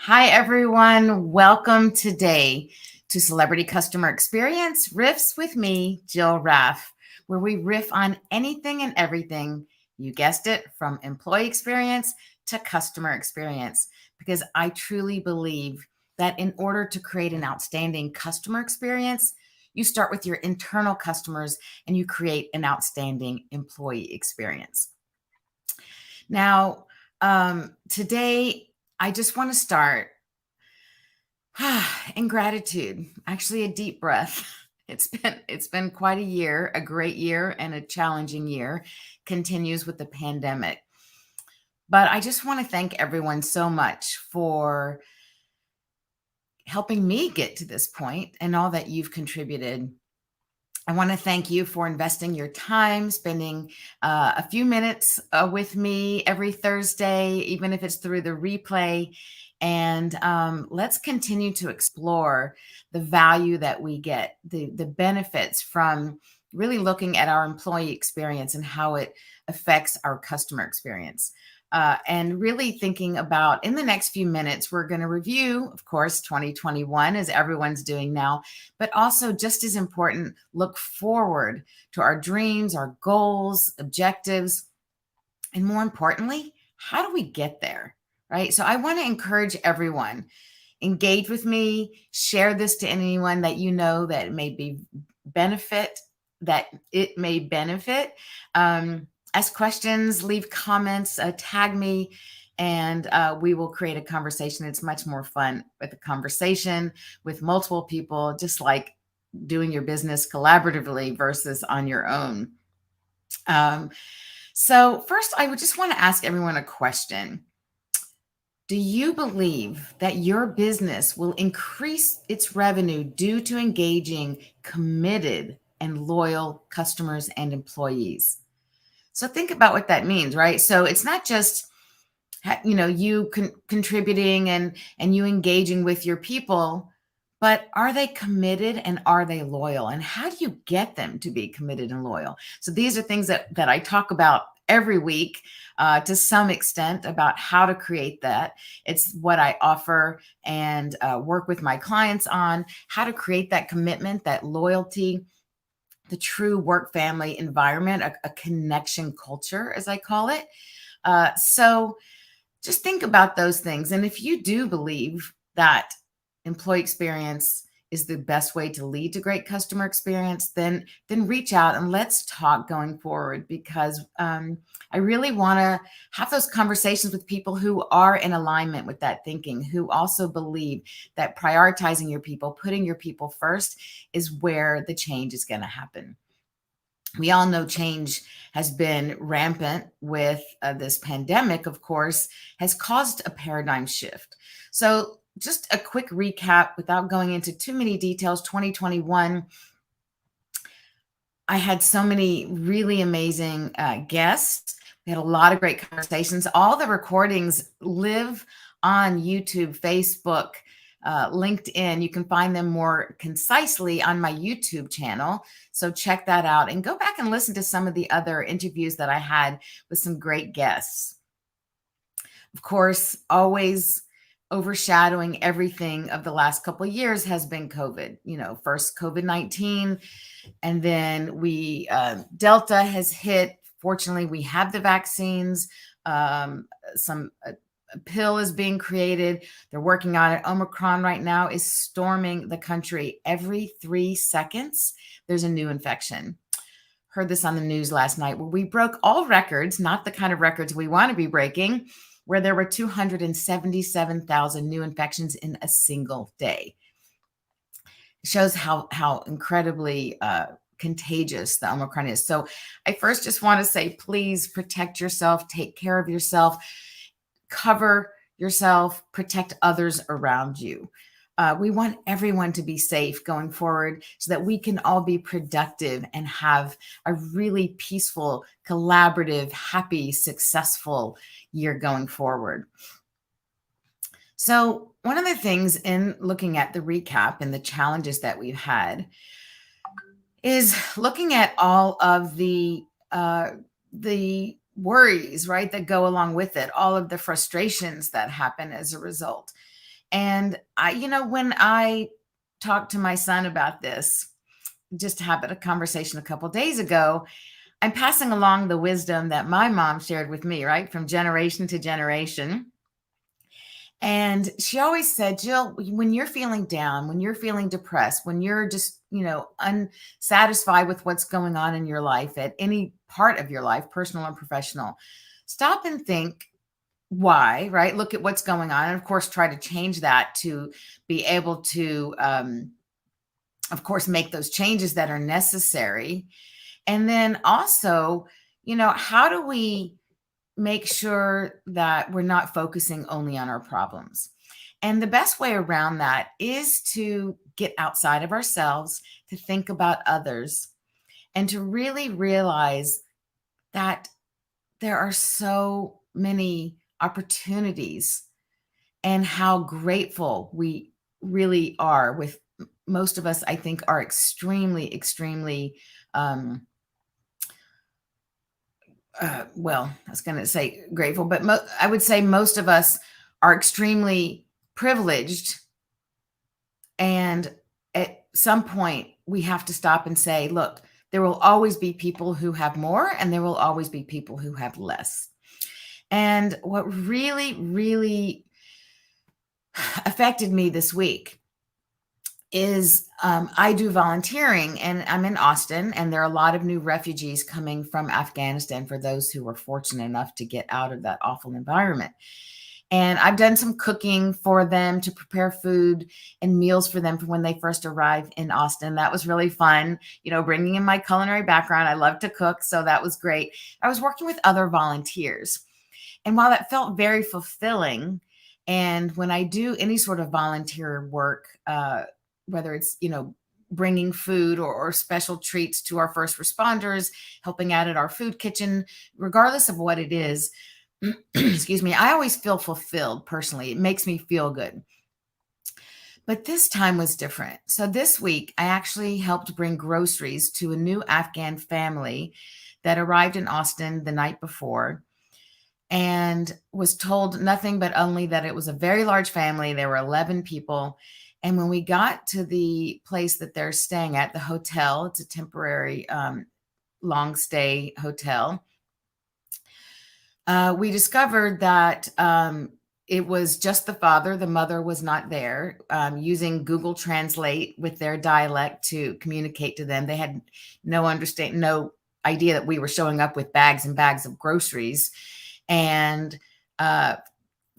Hi, everyone. Welcome today to Celebrity Customer Experience Riffs with me, Jill Raff, where we riff on anything and everything. You guessed it, from employee experience to customer experience, because I truly believe that in order to create an outstanding customer experience, you start with your internal customers and you create an outstanding employee experience. Now, today, I just want to start in gratitude. Actually, a deep breath. It's been quite a year, a great year and a challenging year. Continues with the pandemic. But I just want to thank everyone so much for helping me get to this point and all that you've contributed. I want to thank you for investing your time, spending a few minutes with me every Thursday, even if it's through the replay. And let's continue to explore the value that we get, the benefits from really looking at our employee experience and how it affects our customer experience. And really thinking about, in the next few minutes, we're going to review, of course, 2021, as everyone's doing now, but also, just as important, look forward to our dreams, our goals, objectives, and more importantly, how do we get there? Right. So I want to encourage everyone, engage with me, share this to anyone that you know that it may be benefit, that it may benefit. Ask questions, leave comments, tag me, and we will create a conversation. It's much more fun with a conversation with multiple people, just like doing your business collaboratively versus on your own. Um, so, first, I would just want to ask everyone a question. Do you believe that your business will increase its revenue due to engaging committed and loyal customers and employees? So think about what that means, right? So it's not just you contributing and you engaging with your people, but are they committed and are they loyal? And how do you get them to be committed and loyal? So these are things that I talk about every week, to some extent, about how to create that. It's what I offer and work with my clients on, how to create that commitment, that loyalty, the true work family environment, a connection culture, as I call it. So just think about those things. And if you do believe that employee experience is the best way to lead to great customer experience, then reach out and let's talk going forward, because I really want to have those conversations with people who are in alignment with that thinking, who also believe that prioritizing your people, putting your people first, is where the change is going to happen. We all know change has been rampant with this pandemic, of course, has caused a paradigm shift. So, just a quick recap without going into too many details. 2021, I had so many really amazing guests. We had a lot of great conversations. All the recordings live on YouTube, Facebook, LinkedIn. You can find them more concisely on my YouTube channel. So check that out and go back and listen to some of the other interviews that I had with some great guests. Of course, always overshadowing everything of the last couple of years has been COVID. First COVID-19, and then Delta has hit. Fortunately, we have the vaccines. Some a pill is being created. They're working on it. Omicron right now is storming the country. Every 3 seconds, there's a new infection. Heard this on the news last night, where we broke all records, not the kind of records we want to be breaking, where there were 277,000 new infections in a single day. It shows how incredibly contagious the Omicron is. So I first just want to say, please protect yourself, take care of yourself, cover yourself, protect others around you. We want everyone to be safe going forward so that we can all be productive and have a really peaceful, collaborative, happy, successful year going forward. So one of the things in looking at the recap and the challenges that we've had is looking at all of the worries, right, that go along with it, all of the frustrations that happen as a result. And when I talked to my son about this, just had a conversation a couple days ago, I'm passing along the wisdom that my mom shared with me, right, from generation to generation. And she always said, Jill, when you're feeling down, when you're feeling depressed, when you're just, unsatisfied with what's going on in your life at any part of your life, personal and professional, stop and think why, right? Look at what's going on. And of course, try to change that to be able to, of course, make those changes that are necessary. And then also, how do we make sure that we're not focusing only on our problems? And the best way around that is to get outside of ourselves, to think about others, and to really realize that there are so many opportunities and how grateful we really are. With most of us, I think, are extremely, extremely well, I was going to say grateful, but I would say most of us are extremely privileged. And at some point, we have to stop and say, look, there will always be people who have more, and there will always be people who have less. And what really, really affected me this week is I do volunteering, and I'm in Austin, and there are a lot of new refugees coming from Afghanistan, for those who were fortunate enough to get out of that awful environment. And I've done some cooking for them to prepare food and meals for them for when they first arrived in Austin. That was really fun, bringing in my culinary background. I love to cook, so that was great. I was working with other volunteers. And while that felt very fulfilling, and when I do any sort of volunteer work, whether it's, bringing food or special treats to our first responders, helping out at our food kitchen, regardless of what it is, excuse me, I always feel fulfilled personally. It makes me feel good. But this time was different. So this week, I actually helped bring groceries to a new Afghan family that arrived in Austin the night before, and was told nothing but only that it was a very large family. There were 11 people. And when we got to the place that they're staying at, the hotel, it's a temporary long stay hotel, we discovered that it was just the father. The mother was not there, using Google Translate with their dialect to communicate to them. They had no idea that we were showing up with bags and bags of groceries. And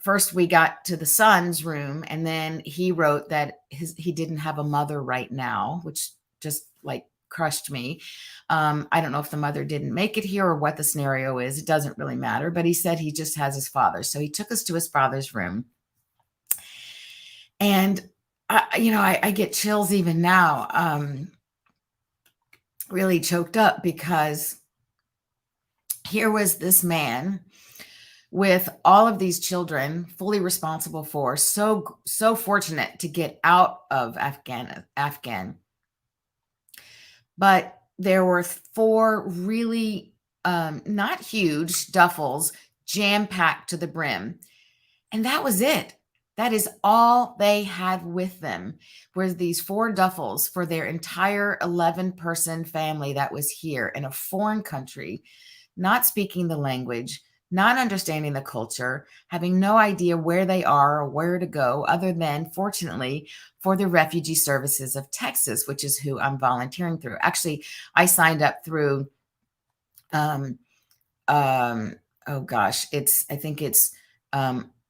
first we got to the son's room, and then he wrote that he didn't have a mother right now, which just crushed me. I don't know if the mother didn't make it here or what the scenario is. It doesn't really matter, but he said he just has his father. So he took us to his father's room. And I get chills even now, really choked up, because here was this man with all of these children, fully responsible for, so fortunate to get out of Afghan. But there were 4 really not huge duffels jam-packed to the brim. And that was it. That is all they had with them, were these 4 duffels for their entire 11-person family that was here in a foreign country, not speaking the language, not understanding the culture, having no idea where they are or where to go, other than, fortunately, for the Refugee Services of Texas, which is who I'm volunteering through. Actually, I signed up through, oh gosh, I think it's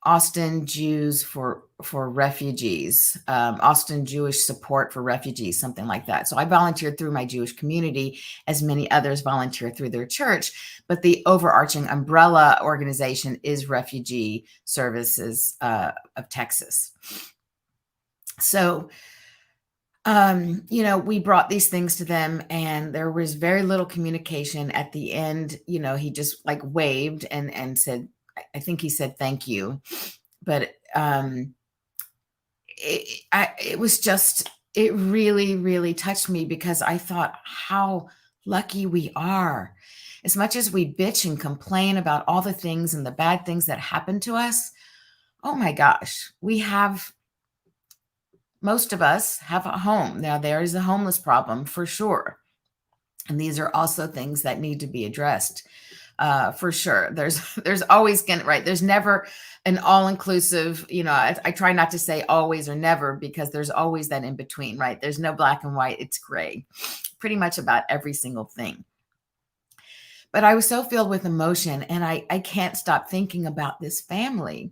Austin Jews for Refugees, Austin Jewish Support for Refugees, something like that. So I volunteered through my Jewish community, as many others volunteer through their church, but the overarching umbrella organization is Refugee Services of Texas. So, we brought these things to them, and there was very little communication. At the end, he just waved and said, I think he said, thank you. But it was just, it really, really touched me, because I thought how lucky we are. As much as we bitch and complain about all the things and the bad things that happen to us, oh my gosh, we have most of us have a home. Now, there is a homeless problem for sure. And these are also things that need to be addressed for sure. There's always going right. There's never an all inclusive, I try not to say always or never because there's always that in between, right? There's no black and white. It's gray pretty much about every single thing. But I was so filled with emotion and I can't stop thinking about this family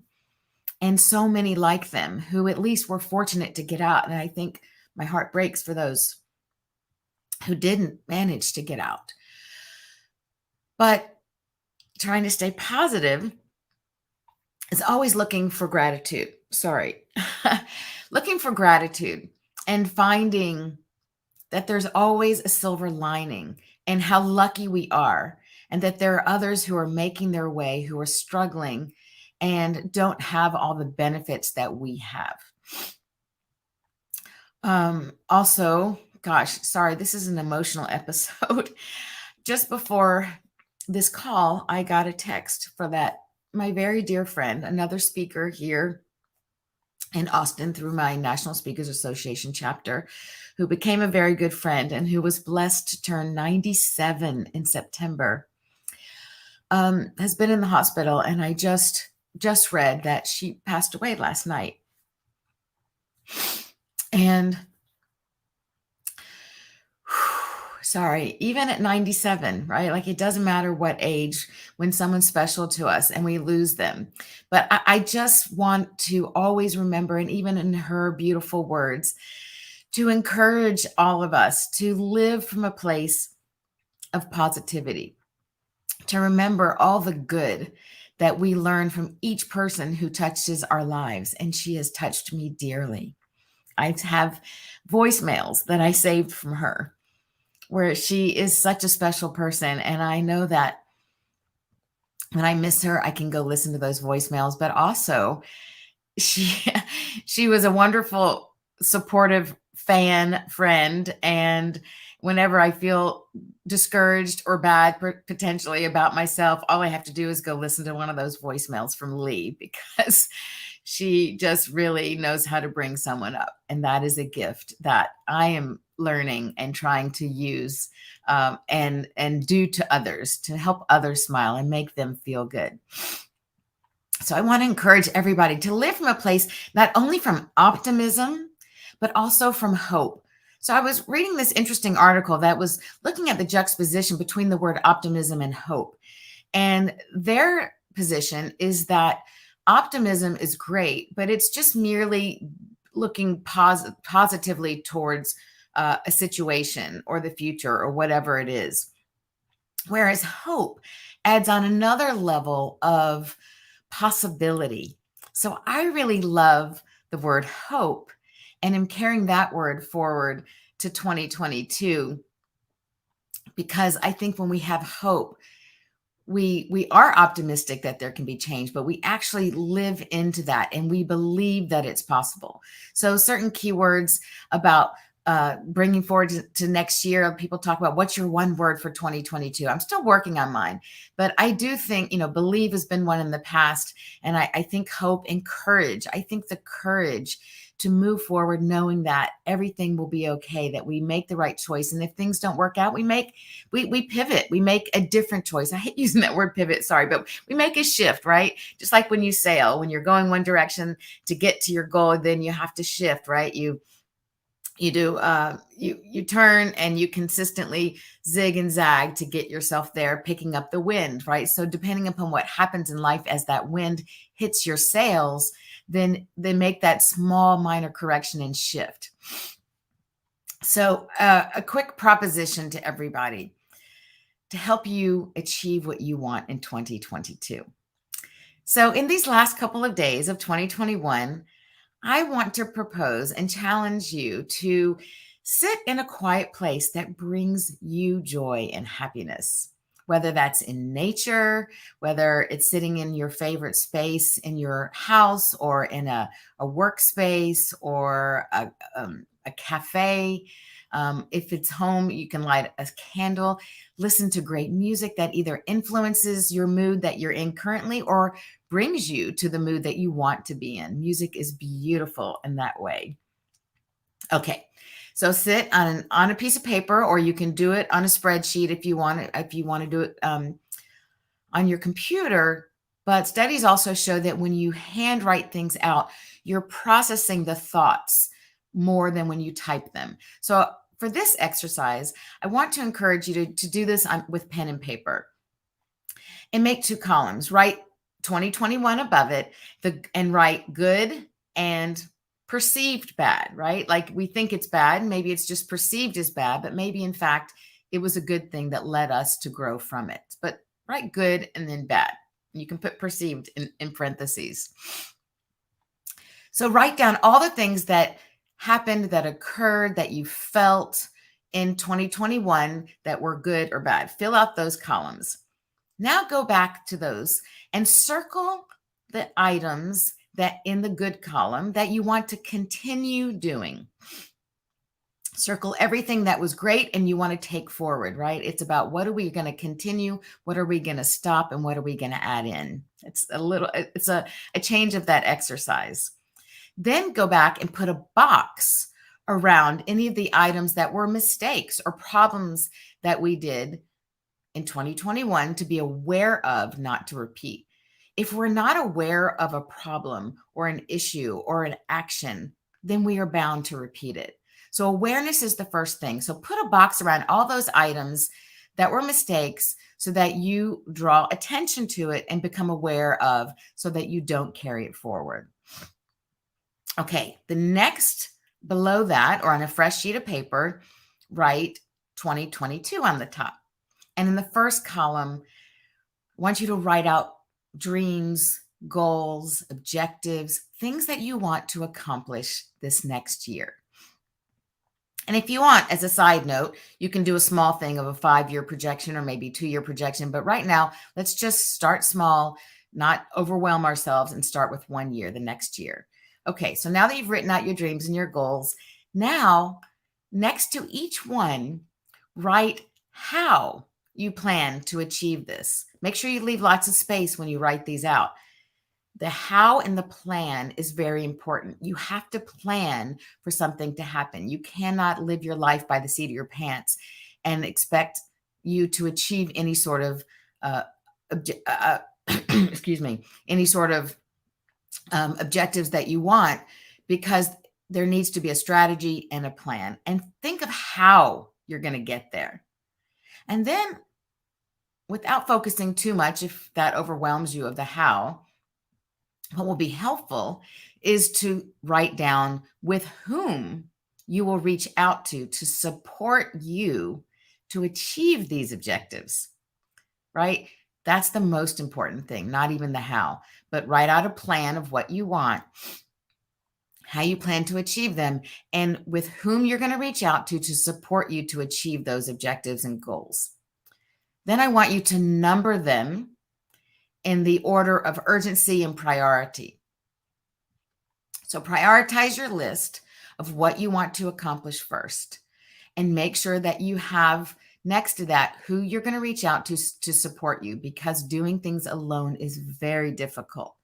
and so many like them who at least were fortunate to get out. And I think my heart breaks for those who didn't manage to get out. But trying to stay positive is always looking for gratitude. Sorry. Looking for gratitude and finding that there's always a silver lining and how lucky we are, and that there are others who are making their way, who are struggling and don't have all the benefits that we have. Also, gosh, sorry, this is an emotional episode. Just before this call, I got a text for my very dear friend, another speaker here in Austin through my National Speakers Association chapter, who became a very good friend and who was blessed to turn 97 in September, has been in the hospital. And I just read that she passed away last night. And sorry, even at 97, right? Like, it doesn't matter what age when someone's special to us and we lose them. But I just want to always remember, and even in her beautiful words, to encourage all of us to live from a place of positivity, to remember all the good that we learn from each person who touches our lives. And she has touched me dearly. I have voicemails that I saved from her where she is such a special person. And I know that when I miss her, I can go listen to those voicemails, but also she was a wonderful, supportive fan, friend. And whenever I feel discouraged or bad potentially about myself, all I have to do is go listen to one of those voicemails from Lee, because she just really knows how to bring someone up. And that is a gift that I am learning and trying to use and do to others, to help others smile and make them feel good. So I want to encourage everybody to live from a place not only from optimism, but also from hope. So I was reading this interesting article that was looking at the juxtaposition between the word optimism and hope. And their position is that optimism is great, but it's just merely looking positively towards a situation or the future or whatever it is. Whereas hope adds on another level of possibility. So I really love the word hope and am carrying that word forward to 2022, because I think when we have hope, we are optimistic that there can be change, but we actually live into that and we believe that it's possible. So certain keywords about bringing forward to next year, people talk about what's your one word for 2022. I'm still working on mine, but I do think, believe has been one in the past. And I think hope and courage. I think the courage to move forward, knowing that everything will be okay, that we make the right choice. And if things don't work out, we pivot, we make a different choice. I hate using that word pivot, sorry, but we make a shift, right? Just like when you sail, when you're going one direction to get to your goal, then you have to shift, right? You turn and you consistently zig and zag to get yourself there, picking up the wind, right? So depending upon what happens in life as that wind hits your sails, then they make that small minor correction and shift. So a quick proposition to everybody to help you achieve what you want in 2022. So in these last couple of days of 2021, I want to propose and challenge you to sit in a quiet place that brings you joy and happiness, whether that's in nature, whether it's sitting in your favorite space in your house or in a workspace or a cafe. If it's home, you can light a candle, listen to great music that either influences your mood that you're in currently or brings you to the mood that you want to be in. Music is beautiful in that way. Okay. So sit on a piece of paper, or you can do it on a spreadsheet if you want to, do it on your computer. But studies also show that when you handwrite things out, you're processing the thoughts more than when you type them. So for this exercise, I want to encourage you to do this with pen and paper, and make two columns. Write 2021 above it, and write good and perceived bad, right? Like we think it's bad. Maybe it's just perceived as bad, but maybe in fact, it was a good thing that led us to grow from it. But write good and then bad. You can put perceived in parentheses. So write down all the things that happened, that occurred, that you felt in 2021 that were good or bad. Fill out those columns. Now go back to those and circle the items that in the good column that you want to continue doing. Circle everything that was great and you want to take forward, right? It's about what are we going to continue, what are we going to stop, and what are we going to add in? It's a change of that exercise. Then go back and put a box around any of the items that were mistakes or problems that we did in 2021 to be aware of, not to repeat. If we're not aware of a problem or an issue or an action, then we are bound to repeat it. So awareness is the first thing. So put a box around all those items that were mistakes so that you draw attention to it and become aware of, so that you don't carry it forward. Okay, the next below that, or on a fresh sheet of paper, write 2022 on the top. And in the first column, I want you to write out dreams, goals, objectives, things that you want to accomplish this next year. And if you want, as a side note, you can do a small thing of a 5-year projection or maybe 2-year projection. But right now, let's just start small, not overwhelm ourselves, and start with 1 year, the next year. Okay, so now that you've written out your dreams and your goals, now next to each one, write how you plan to achieve this. Make sure you leave lots of space when you write these out. The how and the plan is very important. You have to plan for something to happen. You cannot live your life by the seat of your pants and expect you to achieve any sort of, excuse me, any sort of objectives that you want, because there needs to be a strategy and a plan. And think of how you're going to get there. And then, without focusing too much, if that overwhelms you, of the how, what will be helpful is to write down with whom you will reach out to support you to achieve these objectives, right? That's the most important thing, not even the how, but write out a plan of what you want, how you plan to achieve them, and with whom you're going to reach out to support you to achieve those objectives and goals. Then I want you to number them in the order of urgency and priority. So prioritize your list of what you want to accomplish first, and make sure that you have next to that who you're going to reach out to support you, because doing things alone is very difficult.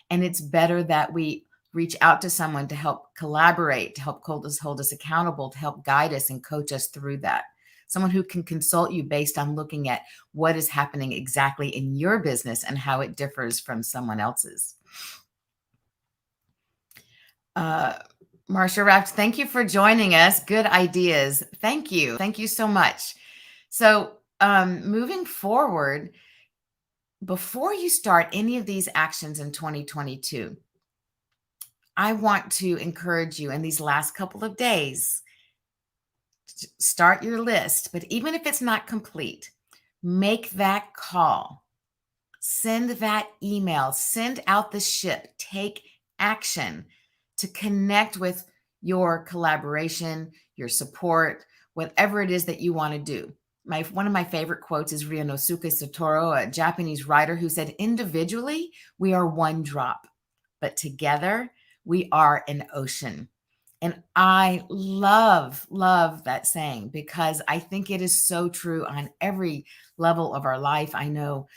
And it's better that we reach out to someone to help collaborate, to help hold us accountable, to help guide us and coach us through that. Someone who can consult you based on looking at what is happening exactly in your business and how it differs from someone else's. Marcia Raft, thank you for joining us. Good ideas. Thank you. Thank you so much. So moving forward, before you start any of these actions in 2022, I want to encourage you in these last couple of days, start your list. But even if it's not complete, make that call, send that email, send out the ship, take action to connect with your collaboration, your support, whatever it is that you want to do. One of my favorite quotes is Ryunosuke Satoro, a Japanese writer, who said, individually, we are one drop, but together we are an ocean. And I love that saying, because I think it is so true on every level of our life. I know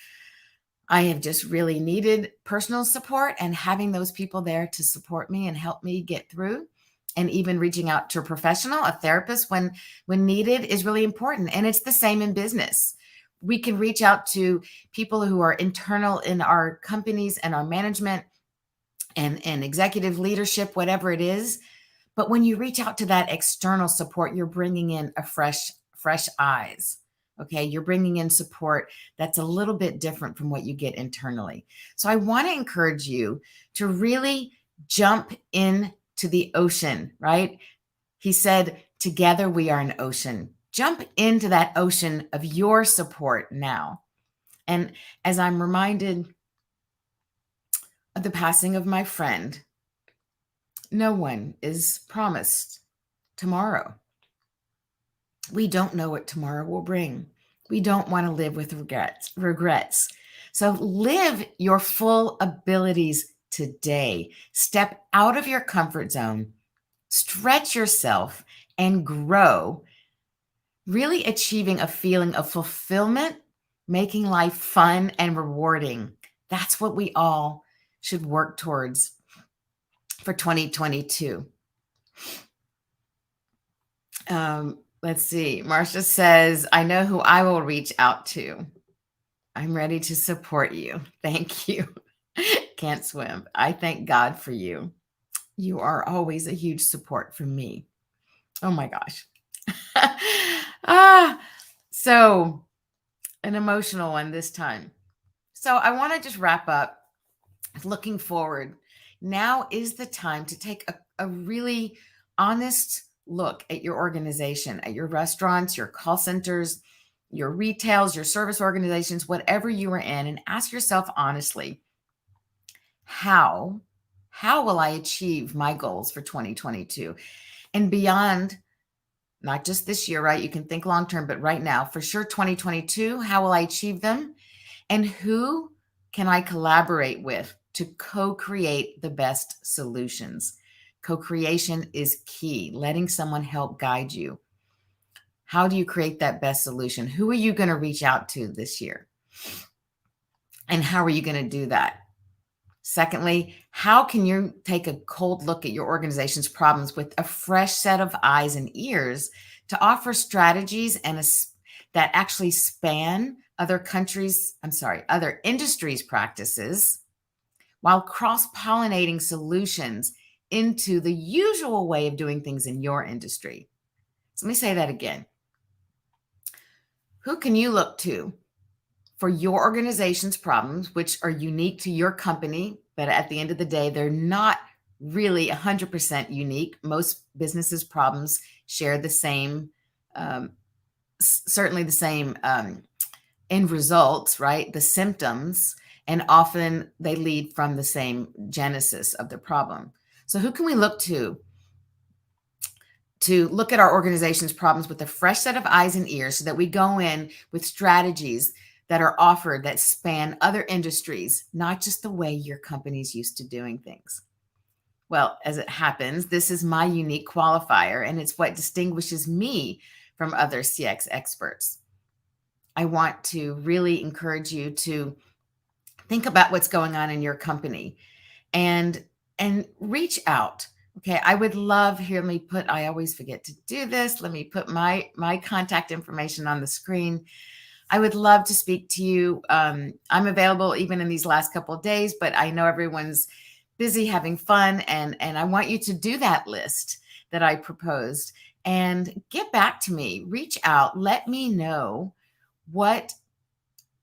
I have just really needed personal support, and having those people there to support me and help me get through and even reaching out to a professional, a therapist when needed is really important. And it's the same in business. We can reach out to people who are internal in our companies and our management and executive leadership, whatever it is. But when you reach out to that external support, you're bringing in a fresh eyes. Okay. You're bringing in support that's a little bit different from what you get internally. So I want to encourage you to really jump into the ocean, right? He said, together we are an ocean. Jump into that ocean of your support now. And as I'm reminded of the passing of my friend, no one is promised tomorrow. We don't know what tomorrow will bring. We don't want to live with regrets. So live your full abilities today. Step out of your comfort zone, stretch yourself, and grow, really achieving a feeling of fulfillment, making life fun and rewarding. That's what we all should work towards for 2022. Let's see. Marcia says, I know who I will reach out to. I'm ready to support you. Thank you. Can't swim. I thank God for you. You are always a huge support for me. Oh my gosh. So an emotional one this time. So I want to just wrap up looking forward. Now is the time to take a really honest look at your organization, at your restaurants, your call centers, your retails, your service organizations, whatever you are in, and ask yourself honestly, how will I achieve my goals for 2022 and beyond? Not just this year, right? You can think long term, but right now, for sure, 2022, how will I achieve them? And who can I collaborate with to co-create the best solutions? Co-creation is key, letting someone help guide you. How do you create that best solution? Who are you going to reach out to this year? And how are you going to do that? Secondly, how can you take a cold look at your organization's problems with a fresh set of eyes and ears to offer strategies that actually span other industries' practices while cross-pollinating solutions into the usual way of doing things in your industry? So let me say that again. Who can you look to for your organization's problems, which are unique to your company, but at the end of the day, they're not really 100% unique. Most businesses' problems share the same, certainly the same end results, right? The symptoms, and often they lead from the same genesis of the problem. So who can we look to look at our organization's problems with a fresh set of eyes and ears so that we go in with strategies that are offered that span other industries, not just the way your company's used to doing things? Well, as it happens, this is my unique qualifier, and it's what distinguishes me from other CX experts. I want to really encourage you to think about what's going on in your company and reach out. Okay, I would love, here, I always forget to do this. Let me put my contact information on the screen. I would love to speak to you. I'm available even in these last couple of days, but I know everyone's busy having fun, and I want you to do that list that I proposed and get back to me. Reach out. Let me know what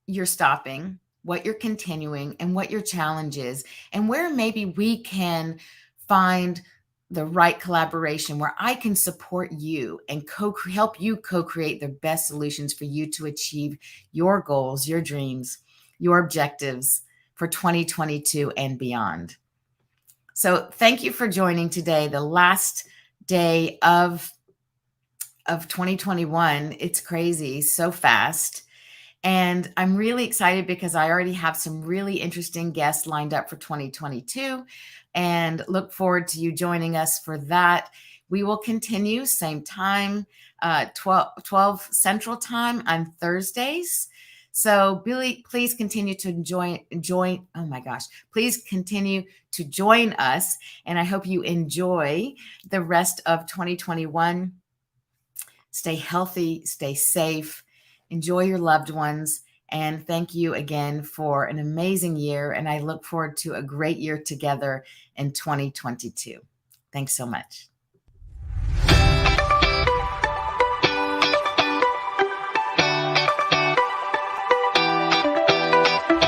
you're stopping, what you're continuing, and what your challenge is, and where maybe we can find the right collaboration where I can support you and help you co-create the best solutions for you to achieve your goals, your dreams, your objectives for 2022 and beyond. So thank you for joining today, the last day of 2021. It's crazy, so fast. And I'm really excited because I already have some really interesting guests lined up for 2022 and look forward to you joining us for that. We will continue same time, 12 Central Time on Thursdays. So Billy, please continue to join. Oh my gosh, please continue to join us. And I hope you enjoy the rest of 2021. Stay healthy, stay safe, enjoy your loved ones. And thank you again for an amazing year. And I look forward to a great year together in 2022. Thanks so much.